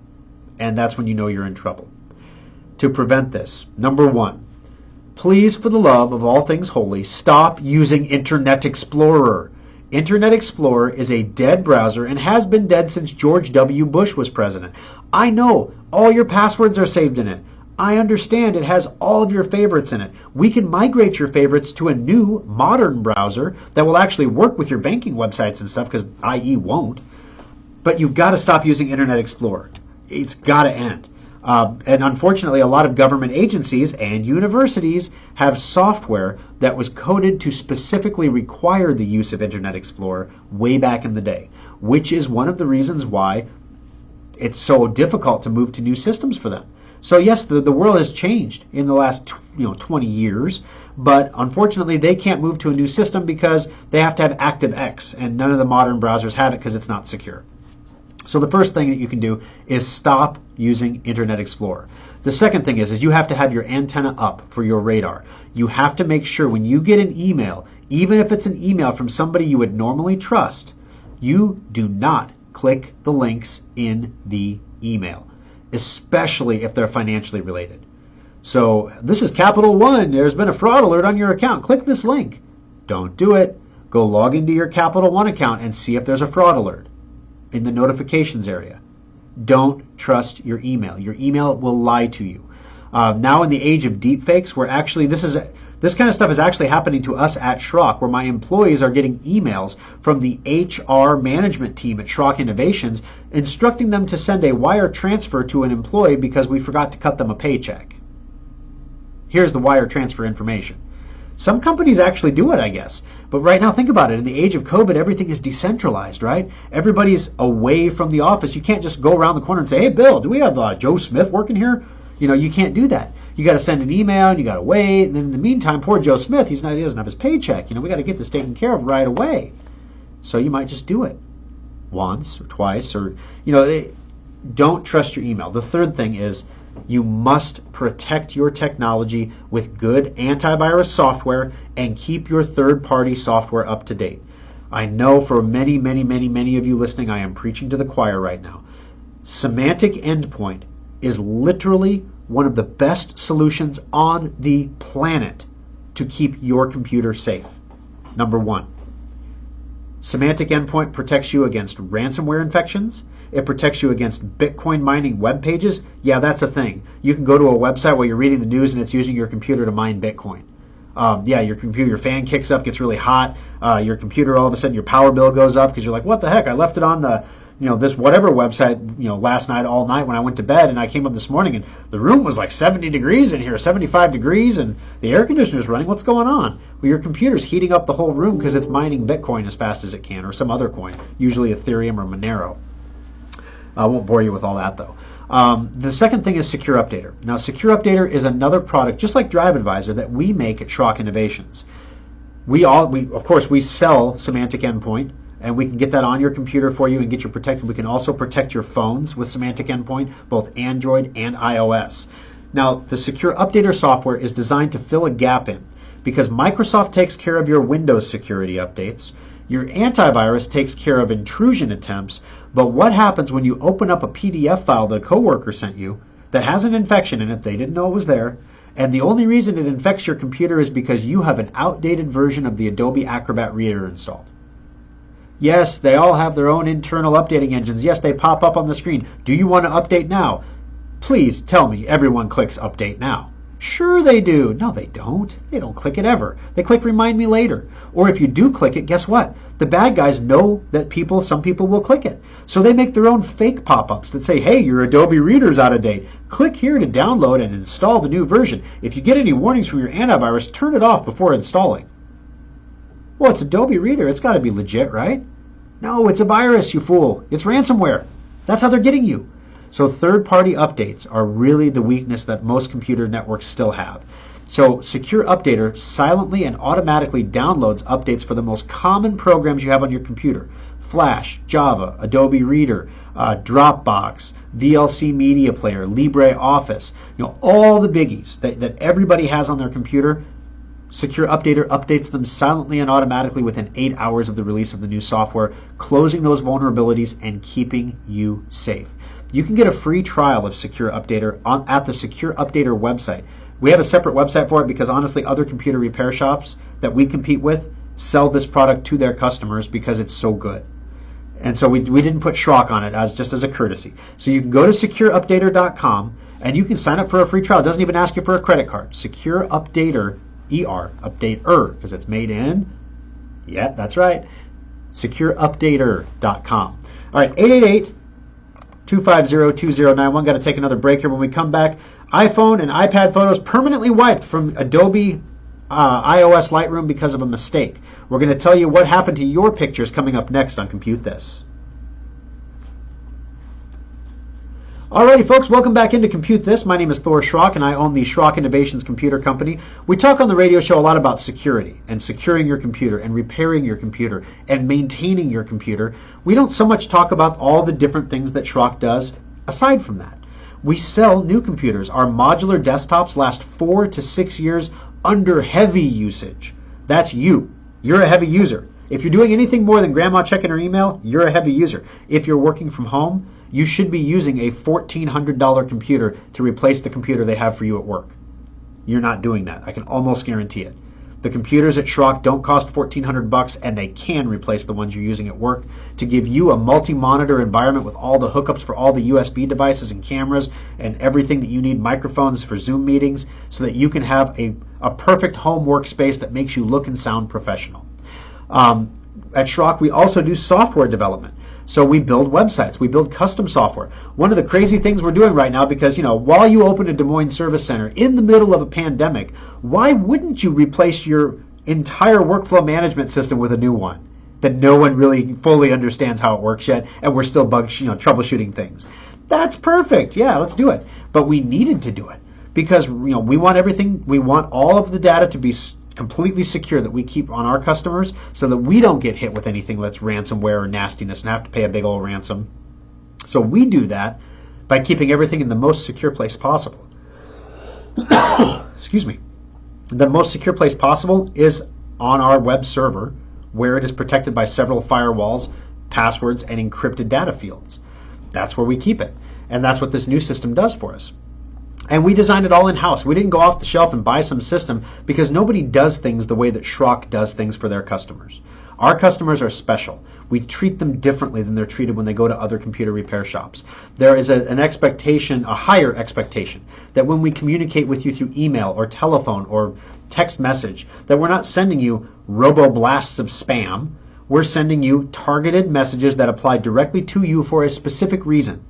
And that's when you know you're in trouble. To prevent this, number one, please, for the love of all things holy, stop using Internet Explorer. Internet Explorer is a dead browser and has been dead since George W. Bush was president. I know all your passwords are saved in it. I understand it has all of your favorites in it. We can migrate your favorites to a new modern browser that will actually work with your banking websites and stuff, because IE won't. But you've got to stop using Internet Explorer. It's got to end. And unfortunately, a lot of government agencies and universities have software that was coded to specifically require the use of Internet Explorer way back in the day, which is one of the reasons why it's so difficult to move to new systems for them. So yes, the world has changed in the last 20 years, but unfortunately they can't move to a new system because they have to have ActiveX, and none of the modern browsers have it because it's not secure. So the first thing that you can do is stop using Internet Explorer. The second thing is you have to have your antenna up for your radar. You have to make sure when you get an email, even if it's an email from somebody you would normally trust, you do not click the links in the email, especially if they're financially related. So this is Capital One. There's been a fraud alert on your account. Click this link. Don't do it. Go log into your Capital One account and see if there's a fraud alert in the notifications area. Don't trust your email. Your email will lie to you. Now in the age of deepfakes, where actually this kind of stuff is actually happening to us at Schrock, where my employees are getting emails from the HR management team at Schrock Innovations instructing them to send a wire transfer to an employee because we forgot to cut them a paycheck. Here's the wire transfer information. Some companies actually do it, I guess. But right now, think about it. In the age of COVID, everything is decentralized, right? Everybody's away from the office. You can't just go around the corner and say, hey, Bill, do we have Joe Smith working here? You can't do that. You got to send an email, and you got to wait. And then in the meantime, poor Joe Smith, he doesn't have his paycheck. We got to get this taken care of right away. So you might just do it once or twice, or, don't trust your email. The third thing is you must protect your technology with good antivirus software and keep your third-party software up to date. I know for many, many, many, many of you listening, I am preaching to the choir right now. Semantic endpoint is literally one of the best solutions on the planet to keep your computer safe. Number one, Semantic endpoint protects you against ransomware infections. It protects you against Bitcoin mining web pages. Yeah, that's a thing. You can go to a website where you're reading the news and it's using your computer to mine Bitcoin. Your fan kicks up, gets really hot. Your computer, all of a sudden, your power bill goes up because you're like, what the heck? I left it on the, this whatever website, last night, all night when I went to bed, and I came up this morning and the room was like 70 degrees in here, 75 degrees, and the air conditioner's running. What's going on? Well, your computer's heating up the whole room because it's mining Bitcoin as fast as it can, or some other coin, usually Ethereum or Monero. I won't bore you with all that, though. The second thing is Secure Updater. Now, Secure Updater is another product, just like Drive Advisor, that we make at Schrock Innovations. We of course, we sell Semantic Endpoint, and we can get that on your computer for you and get you protected. We can also protect your phones with Semantic Endpoint, both Android and iOS. Now, the Secure Updater software is designed to fill a gap in, because Microsoft takes care of your Windows security updates. Your antivirus takes care of intrusion attempts, but what happens when you open up a PDF file that a coworker sent you that has an infection in it, they didn't know it was there, and the only reason it infects your computer is because you have an outdated version of the Adobe Acrobat Reader installed. Yes, they all have their own internal updating engines. Yes, they pop up on the screen. Do you want to update now? Please tell me everyone clicks update now. Sure they do. No, they don't. They don't click it ever. They click remind me later. Or if you do click it, guess what? The bad guys know that some people will click it. So they make their own fake pop-ups that say, hey, your Adobe Reader's out of date. Click here to download and install the new version. If you get any warnings from your antivirus, turn it off before installing. Well, it's Adobe Reader. It's got to be legit, right? No, it's a virus, you fool. It's ransomware. That's how they're getting you. So third-party updates are really the weakness that most computer networks still have. So Secure Updater silently and automatically downloads updates for the most common programs you have on your computer. Flash, Java, Adobe Reader, Dropbox, VLC Media Player, LibreOffice, all the biggies that everybody has on their computer. Secure Updater updates them silently and automatically within 8 hours of the release of the new software, closing those vulnerabilities and keeping you safe. You can get a free trial of Secure Updater at the Secure Updater website. We have a separate website for it because honestly, other computer repair shops that we compete with sell this product to their customers because it's so good. And so we didn't put Schrock on it just as a courtesy. So you can go to secureupdater.com and you can sign up for a free trial. It doesn't even ask you for a credit card. Secure Updater, updater, because it's made in, yeah, that's right, secureupdater.com. All right, 888-250-2091. Got to take another break here. When we come back, iPhone and iPad photos permanently wiped from Adobe iOS Lightroom because of a mistake. We're going to tell you what happened to your pictures coming up next on Compute This. Alrighty, folks, welcome back into Compute This. My name is Thor Schrock, and I own the Schrock Innovations Computer Company. We talk on the radio show a lot about security and securing your computer and repairing your computer and maintaining your computer. We don't so much talk about all the different things that Schrock does aside from that. We sell new computers. Our modular desktops last 4 to 6 years under heavy usage. That's you. You're a heavy user. If you're doing anything more than grandma checking her email, you're a heavy user. If you're working from home, you should be using a $1,400 computer to replace the computer they have for you at work. You're not doing that. I can almost guarantee it. The computers at Schrock don't cost $1,400, and they can replace the ones you're using at work to give you a multi-monitor environment with all the hookups for all the USB devices and cameras and everything that you need, microphones for Zoom meetings, so that you can have a perfect home workspace that makes you look and sound professional. At Schrock, we also do software development. So we build websites. We build custom software. One of the crazy things we're doing right now, because, while you open a Des Moines Service Center in the middle of a pandemic, why wouldn't you replace your entire workflow management system with a new one that no one really fully understands how it works yet, and we're still troubleshooting things? That's perfect. Yeah, let's do it. But we needed to do it because, we want everything. We want all of the data to be completely secure that we keep on our customers so that we don't get hit with anything that's ransomware or nastiness and have to pay a big old ransom. So we do that by keeping everything in the most secure place possible. Excuse me. The most secure place possible is on our web server, where it is protected by several firewalls, passwords, and encrypted data fields. That's where we keep it. And that's what this new system does for us. And we designed it all in-house. We didn't go off the shelf and buy some system because nobody does things the way that Schrock does things for their customers. Our customers are special. We treat them differently than they're treated when they go to other computer repair shops. There is an expectation, a higher expectation, that when we communicate with you through email or telephone or text message, that we're not sending you robo-blasts of spam. We're sending you targeted messages that apply directly to you for a specific reason.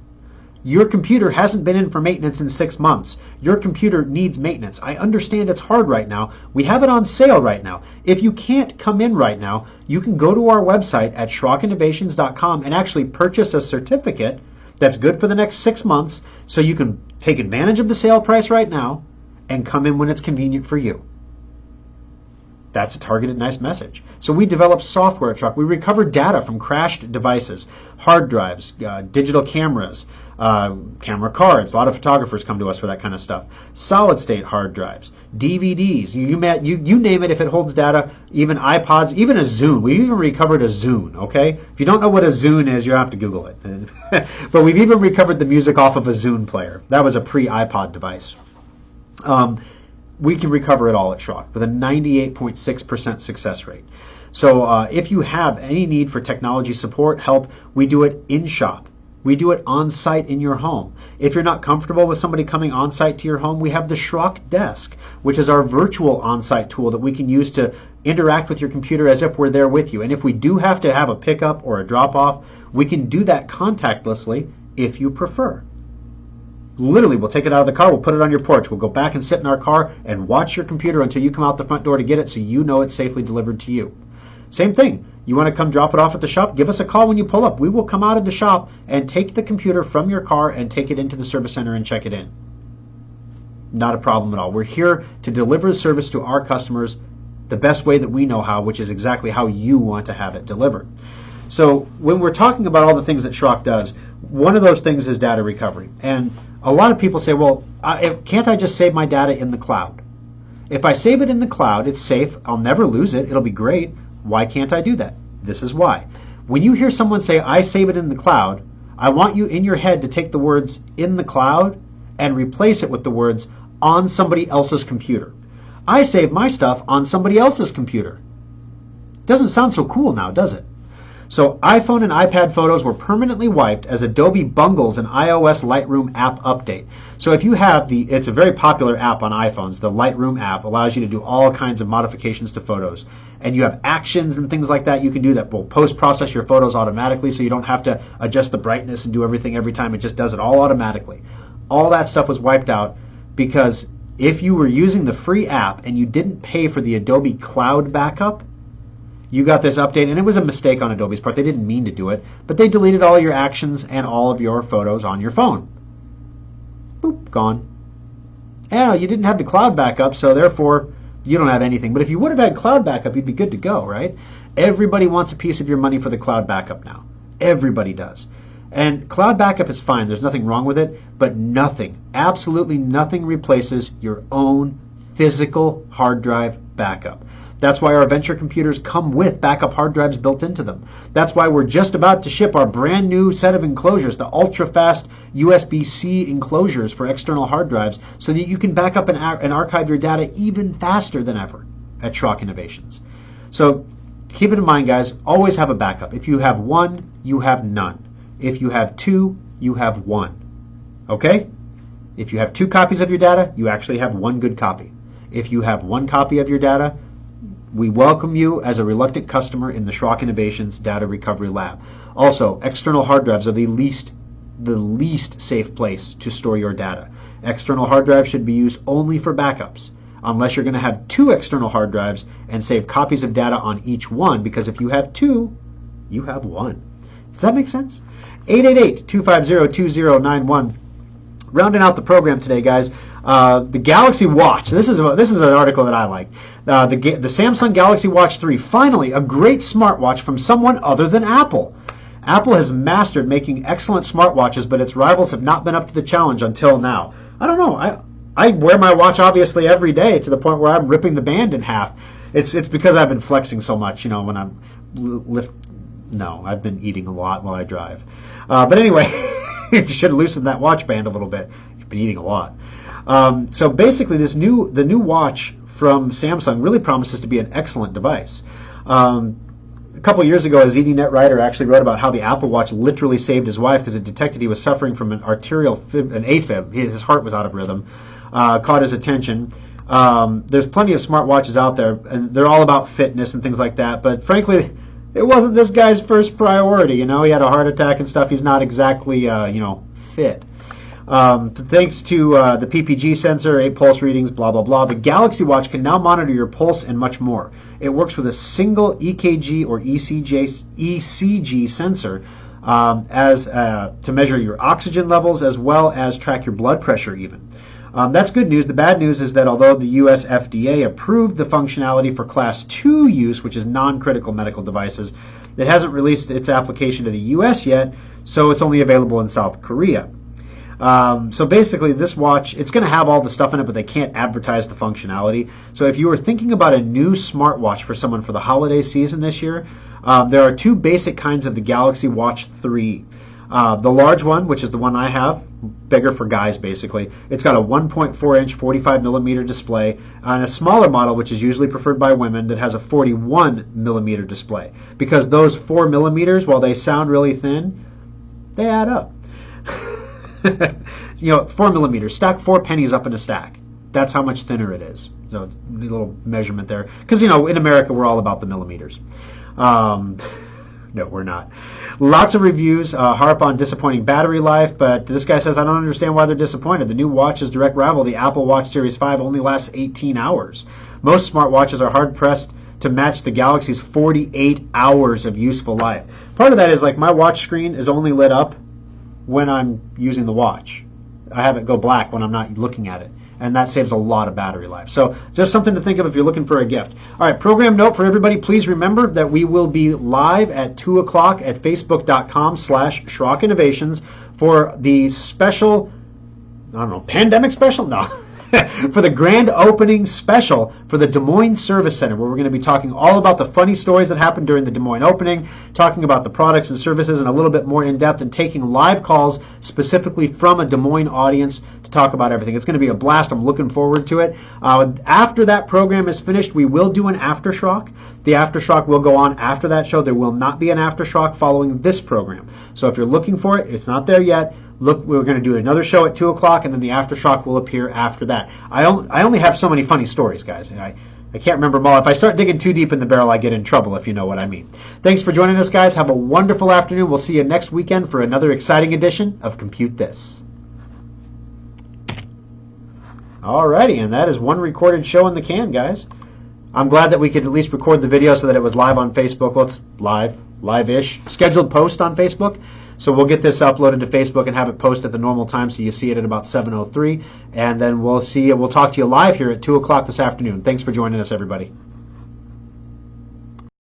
Your computer hasn't been in for maintenance in 6 months. Your computer needs maintenance. I understand it's hard right now. We have it on sale right now. If you can't come in right now, you can go to our website at SchrockInnovations.com and actually purchase a certificate that's good for the next 6 months so you can take advantage of the sale price right now and come in when it's convenient for you. That's a targeted nice message. So we develop software at Schrock. We recover data from crashed devices, hard drives, digital cameras, camera cards. A lot of photographers come to us for that kind of stuff. Solid state hard drives, DVDs. You name it if it holds data, even iPods, even a Zune. We even recovered a Zune, okay? If you don't know what a Zune is, you have to Google it. But we've even recovered the music off of a Zune player. That was a pre-iPod device. We can recover it all at Schrock with a 98.6% success rate. So if you have any need for technology support, help, we do it in-shop. We do it on-site in your home. If you're not comfortable with somebody coming on-site to your home, we have the Schrock Desk, which is our virtual on-site tool that we can use to interact with your computer as if we're there with you. And if we do have to have a pickup or a drop-off, we can do that contactlessly if you prefer. Literally, we'll take it out of the car, we'll put it on your porch, we'll go back and sit in our car and watch your computer until you come out the front door to get it so you know it's safely delivered to you. Same thing. You want to come drop it off at the shop? Give us a call when you pull up. We will come out of the shop and take the computer from your car and take it into the service center and check it in. Not a problem at all. We're here to deliver the service to our customers the best way that we know how, which is exactly how you want to have it delivered. So when we're talking about all the things that Schrock does, one of those things is data recovery. And a lot of people say, well, can't I just save my data in the cloud? If I save it in the cloud, it's safe. I'll never lose it. It'll be great. Why can't I do that? This is why. When you hear someone say, I save it in the cloud, I want you in your head to take the words in the cloud and replace it with the words on somebody else's computer. I save my stuff on somebody else's computer. Doesn't sound so cool now, does it? So iPhone and iPad photos were permanently wiped as Adobe bungles an iOS Lightroom app update. So if you have it's a very popular app on iPhones, the Lightroom app allows you to do all kinds of modifications to photos. And you have actions and things like that you can do that will post-process your photos automatically, so you don't have to adjust the brightness and do everything every time. It just does it all automatically. All that stuff was wiped out because if you were using the free app and you didn't pay for the Adobe Cloud backup, you got this update, and it was a mistake on Adobe's part. They didn't mean to do it, but they deleted all your actions and all of your photos on your phone. Boop, gone. And you didn't have the cloud backup, so therefore you don't have anything. But if you would have had cloud backup, you'd be good to go, right? Everybody wants a piece of your money for the cloud backup now. Everybody does. And cloud backup is fine. There's nothing wrong with it, but nothing, absolutely nothing replaces your own physical hard drive backup. That's why our venture computers come with backup hard drives built into them. That's why we're just about to ship our brand new set of enclosures, the ultra-fast USB-C enclosures for external hard drives, so that you can back up and archive your data even faster than ever at Schrock Innovations. So keep it in mind, guys, always have a backup. If you have one, you have none. If you have two, you have one. Okay? If you have 2 copies of your data, you actually have 1 good copy. If you have 1 copy of your data, we welcome you as a reluctant customer in the Schrock Innovations Data Recovery Lab. Also, external hard drives are the least safe place to store your data. External hard drives should be used only for backups, unless you're going to have 2 external hard drives and save copies of data on each one, because if you have 2, you have 1. Does that make sense? 888-250-2091. Rounding out the program today, guys, the Galaxy Watch. This is an article that I like. The Samsung Galaxy Watch 3, finally a great smartwatch from someone other than Apple. Apple has mastered making excellent smartwatches, but its rivals have not been up to the challenge until now. I don't know. I wear my watch obviously every day to the point where I'm ripping the band in half. It's because I've been flexing so much, when I'm I've been eating a lot while I drive. But anyway. You should loosen that watch band a little bit. You've been eating a lot. So basically, the new watch from Samsung really promises to be an excellent device. A couple of years ago, a ZDNet writer actually wrote about how the Apple Watch literally saved his wife because it detected he was suffering from an AFib. His heart was out of rhythm. Caught his attention. There's plenty of smartwatches out there, and they're all about fitness and things like that. But frankly, it wasn't this guy's first priority. He had a heart attack and stuff. He's not exactly, fit. Thanks to the PPG sensor, 8 pulse readings, blah, blah, blah, the Galaxy Watch can now monitor your pulse and much more. It works with a single EKG or ECG sensor to measure your oxygen levels as well as track your blood pressure even. That's good news. The bad news is that although the U.S. FDA approved the functionality for Class 2 use, which is non-critical medical devices, it hasn't released its application to the U.S. yet, so it's only available in South Korea. So basically, this watch, it's going to have all the stuff in it, but they can't advertise the functionality. So if you were thinking about a new smartwatch for someone for the holiday season this year, there are 2 basic kinds of the Galaxy Watch 3. The large one, which is the one I have, bigger for guys basically, it's got a 1.4-inch 45mm display, and a smaller model, which is usually preferred by women, that has a 41mm display. Because those 4mm, while they sound really thin, they add up. 4mm, stack 4 pennies up in a stack. That's how much thinner it is. So a little measurement there. Because, in America, we're all about the millimeters. No, we're not. Lots of reviews harp on disappointing battery life, but this guy says, I don't understand why they're disappointed. The new watch's direct rival, the Apple Watch Series 5, only lasts 18 hours. Most smartwatches are hard-pressed to match the Galaxy's 48 hours of useful life. Part of that is my watch screen is only lit up when I'm using the watch. I have it go black when I'm not looking at it. And that saves a lot of battery life. So just something to think of if you're looking for a gift. All right, program note for everybody. Please remember that we will be live at 2 o'clock at facebook.com/Schrock Innovations for the special, pandemic special? No. for the grand opening special for the Des Moines Service Center, where we're going to be talking all about the funny stories that happened during the Des Moines opening, talking about the products and services and a little bit more in depth, and taking live calls specifically from a Des Moines audience to talk about everything. It's going to be a blast. I'm looking forward to it. After that program is finished, we will do an aftershock. The aftershock will go on after that show. There will not be an aftershock following this program. So if you're looking for it, it's not there yet. Look, we're going to do another show at 2 o'clock, and then the aftershock will appear after that. I only have so many funny stories, guys. I can't remember them all. If I start digging too deep in the barrel, I get in trouble, if you know what I mean. Thanks for joining us, guys. Have a wonderful afternoon. We'll see you next weekend for another exciting edition of Compute This. Alrighty, and that is one recorded show in the can, guys. I'm glad that we could at least record the video so that it was live on Facebook. Well, it's live-ish, scheduled post on Facebook. So we'll get this uploaded to Facebook and have it posted at the normal time, so you see it at about 7:03. And then we'll talk to you live here at 2 o'clock this afternoon. Thanks for joining us, everybody.